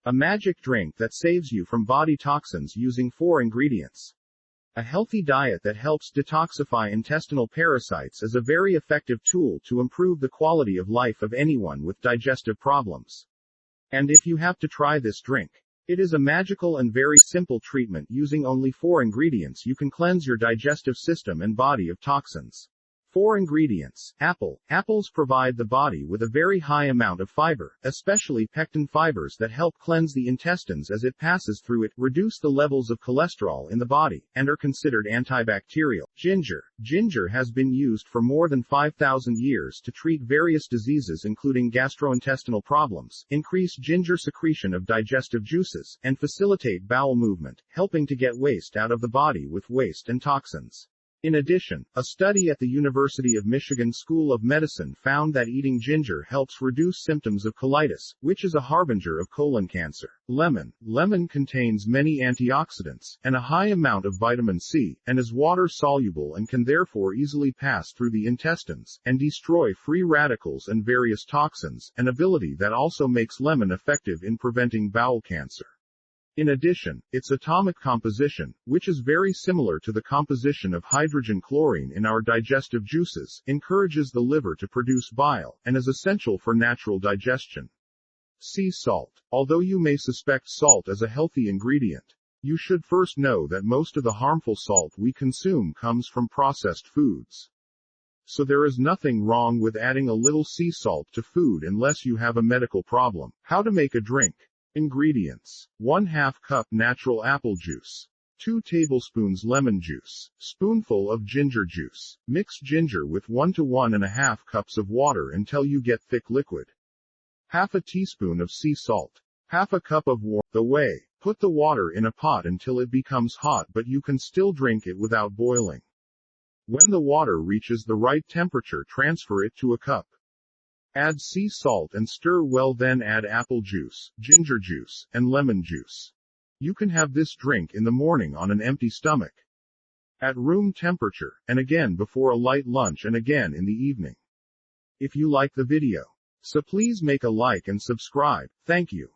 A magic drink that saves you from body toxins using 4 ingredients. A healthy diet that helps detoxify intestinal parasites is a very effective tool to improve the quality of life of anyone with digestive problems. And if you have to try this drink, it is a magical and very simple treatment. Using only 4 ingredients, you can cleanse your digestive system and body of toxins. 4 ingredients. Apple. Apples provide the body with a very high amount of fiber, especially pectin fibers that help cleanse the intestines as it passes through it, reduce the levels of cholesterol in the body, and are considered antibacterial. Ginger. Ginger has been used for more than 5,000 years to treat various diseases including gastrointestinal problems, increase ginger secretion of digestive juices, and facilitate bowel movement, helping to get waste out of the body with waste and toxins. In addition, a study at the University of Michigan School of Medicine found that eating ginger helps reduce symptoms of colitis, which is a harbinger of colon cancer. Lemon. Lemon contains many antioxidants, and a high amount of vitamin C, and is water-soluble and can therefore easily pass through the intestines, and destroy free radicals and various toxins, an ability that also makes lemon effective in preventing bowel cancer. In addition, its atomic composition, which is very similar to the composition of hydrogen chlorine in our digestive juices, encourages the liver to produce bile, and is essential for natural digestion. Sea salt. Although you may suspect salt as a healthy ingredient, you should first know that most of the harmful salt we consume comes from processed foods. So there is nothing wrong with adding a little sea salt to food unless you have a medical problem. How to make a drink. Ingredients. 1/2 cup natural apple juice. 2 tablespoons lemon juice. Spoonful of ginger juice. Mix ginger with 1 to 1½ cups of water until you get thick liquid. Half a teaspoon of sea salt. Half a cup of warm. The way. Put the water in a pot until it becomes hot, but you can still drink it without boiling. When the water reaches the right temperature, transfer it to a cup. Add sea salt and stir well, then add apple juice, ginger juice, and lemon juice. You can have this drink in the morning on an empty stomach, at room temperature, and again before a light lunch and again in the evening. If you like the video, so please make a like and subscribe. Thank you.